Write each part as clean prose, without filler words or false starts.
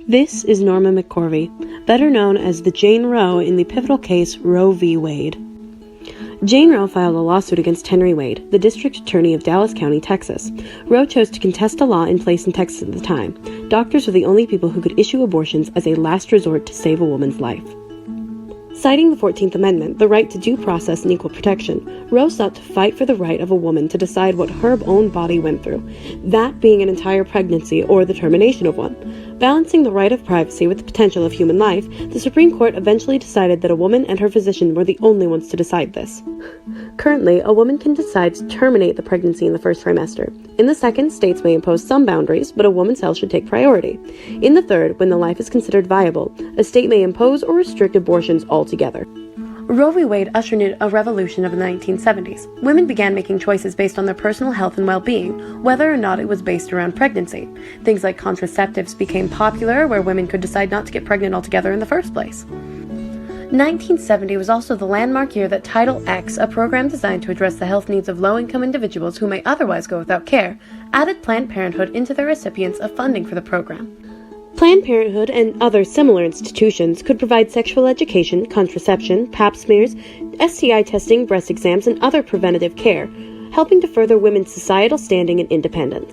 This is Norma McCorvey, better known as the Jane Roe in the pivotal case Roe v. Wade. Jane Roe filed a lawsuit against Henry Wade, the district attorney of Dallas County, Texas. Roe chose to contest a law in place in Texas at the time. Doctors were the only people who could issue abortions as a last resort to save a woman's life. Citing the 14th Amendment, the right to due process and equal protection, Roe sought to fight for the right of a woman to decide what her own body went through, that being an entire pregnancy or the termination of one. Balancing the right of privacy with the potential of human life, the Supreme Court eventually decided that a woman and her physician were the only ones to decide this. Currently, a woman can decide to terminate the pregnancy in the first trimester. In the second, states may impose some boundaries, but a woman's health should take priority. In the third, when the life is considered viable, a state may impose or restrict abortions altogether. Roe v. Wade ushered in a revolution of the 1970s. Women began making choices based on their personal health and well-being, whether or not it was based around pregnancy. Things like contraceptives became popular, where women could decide not to get pregnant altogether in the first place. 1970 was also the landmark year that Title X, a program designed to address the health needs of low-income individuals who may otherwise go without care, added Planned Parenthood into the recipients of funding for the program. Planned Parenthood and other similar institutions could provide sexual education, contraception, pap smears, STI testing, breast exams, and other preventative care, helping to further women's societal standing and independence.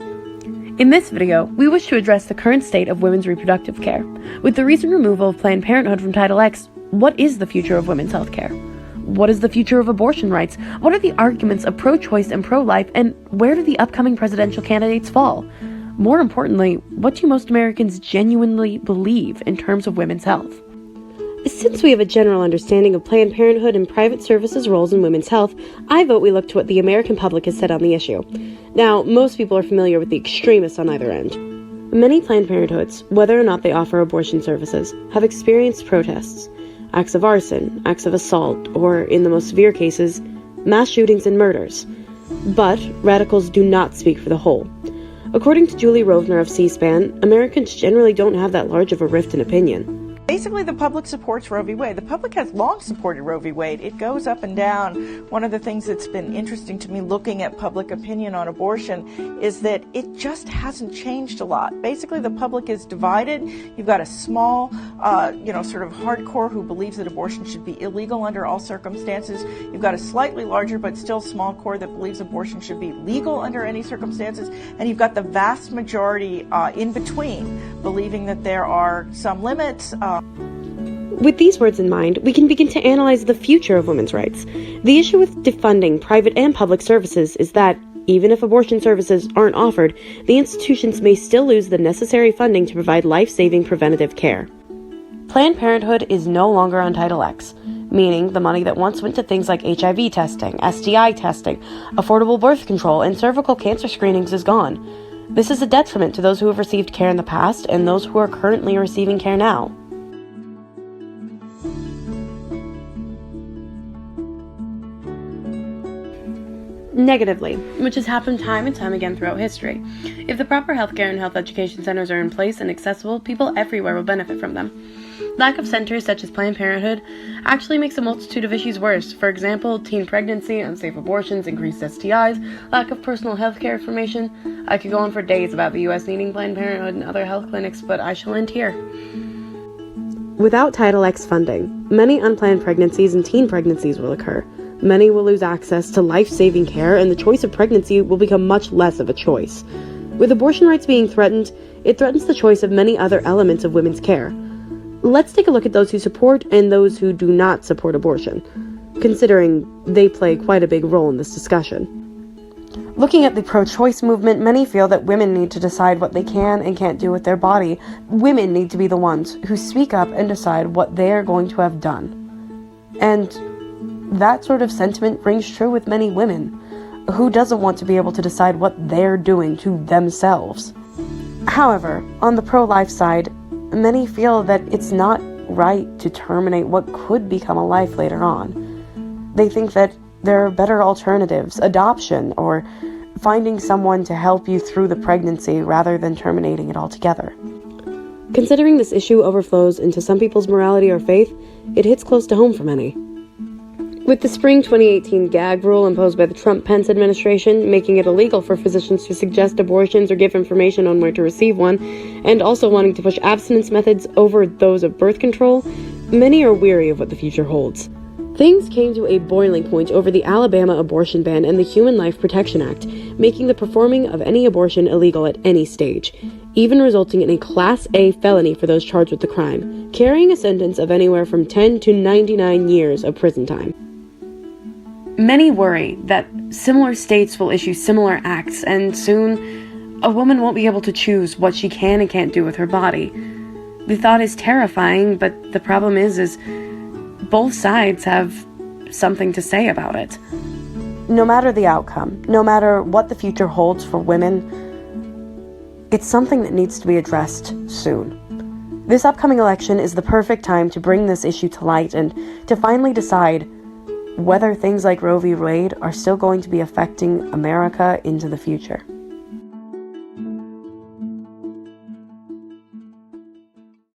In this video, we wish to address the current state of women's reproductive care. With the recent removal of Planned Parenthood from Title X, what is the future of women's health care? What is the future of abortion rights? What are the arguments of pro-choice and pro-life, and where do the upcoming presidential candidates fall? More importantly, what do most Americans genuinely believe in terms of women's health? Since we have a general understanding of Planned Parenthood and private services' roles in women's health, I vote we look to what the American public has said on the issue. Now, most people are familiar with the extremists on either end. Many Planned Parenthoods, whether or not they offer abortion services, have experienced protests, acts of arson, acts of assault, or, in the most severe cases, mass shootings and murders. But radicals do not speak for the whole. According to Julie Rovner of C-SPAN, Americans generally don't have that large of a rift in opinion. Basically, the public supports Roe v. Wade. The public has long supported Roe v. Wade. It goes up and down. One of the things that's been interesting to me looking at public opinion on abortion is that it just hasn't changed a lot. Basically, the public is divided. You've got a small, sort of hardcore who believes that abortion should be illegal under all circumstances. You've got a slightly larger but still small core that believes abortion should be legal under any circumstances. And you've got the vast majority in between, believing that there are some limits. With these words in mind, we can begin to analyze the future of women's rights. The issue with defunding private and public services is that, even if abortion services aren't offered, the institutions may still lose the necessary funding to provide life-saving preventative care. Planned Parenthood is no longer on Title X, meaning the money that once went to things like HIV testing, STI testing, affordable birth control, and cervical cancer screenings is gone. This is a detriment to those who have received care in the past and those who are currently receiving care now. Negatively, which has happened time and time again throughout history. If the proper healthcare and health education centers are in place and accessible, people everywhere will benefit from them. Lack of centers such as Planned Parenthood actually makes a multitude of issues worse. For example, teen pregnancy, unsafe abortions, increased STIs, lack of personal healthcare information. I could go on for days about the U.S. needing Planned Parenthood and other health clinics, but I shall end here. Without Title X funding, many unplanned pregnancies and teen pregnancies will occur. Many will lose access to life-saving care, and the choice of pregnancy will become much less of a choice. With abortion rights being threatened, it threatens the choice of many other elements of women's care. Let's take a look at those who support and those who do not support abortion, considering they play quite a big role in this discussion. Looking at the pro-choice movement, many feel that women need to decide what they can and can't do with their body. Women need to be the ones who speak up and decide what they are going to have done. And that sort of sentiment rings true with many women. Who doesn't want to be able to decide what they're doing to themselves? However, on the pro-life side, many feel that it's not right to terminate what could become a life later on. They think that there are better alternatives, adoption, or finding someone to help you through the pregnancy rather than terminating it altogether. Considering this issue overflows into some people's morality or faith, it hits close to home for many. With the spring 2018 gag rule imposed by the Trump-Pence administration, making it illegal for physicians to suggest abortions or give information on where to receive one, and also wanting to push abstinence methods over those of birth control, many are weary of what the future holds. Things came to a boiling point over the Alabama abortion ban and the Human Life Protection Act, making the performing of any abortion illegal at any stage, even resulting in a Class A felony for those charged with the crime, carrying a sentence of anywhere from 10 to 99 years of prison time. Many worry that similar states will issue similar acts, and soon a woman won't be able to choose what she can and can't do with her body. The thought is terrifying, but the problem is both sides have something to say about it. No matter the outcome, no matter what the future holds for women, it's something that needs to be addressed soon. This upcoming election is the perfect time to bring this issue to light and to finally decide whether things like Roe v. Wade are still going to be affecting America into the future.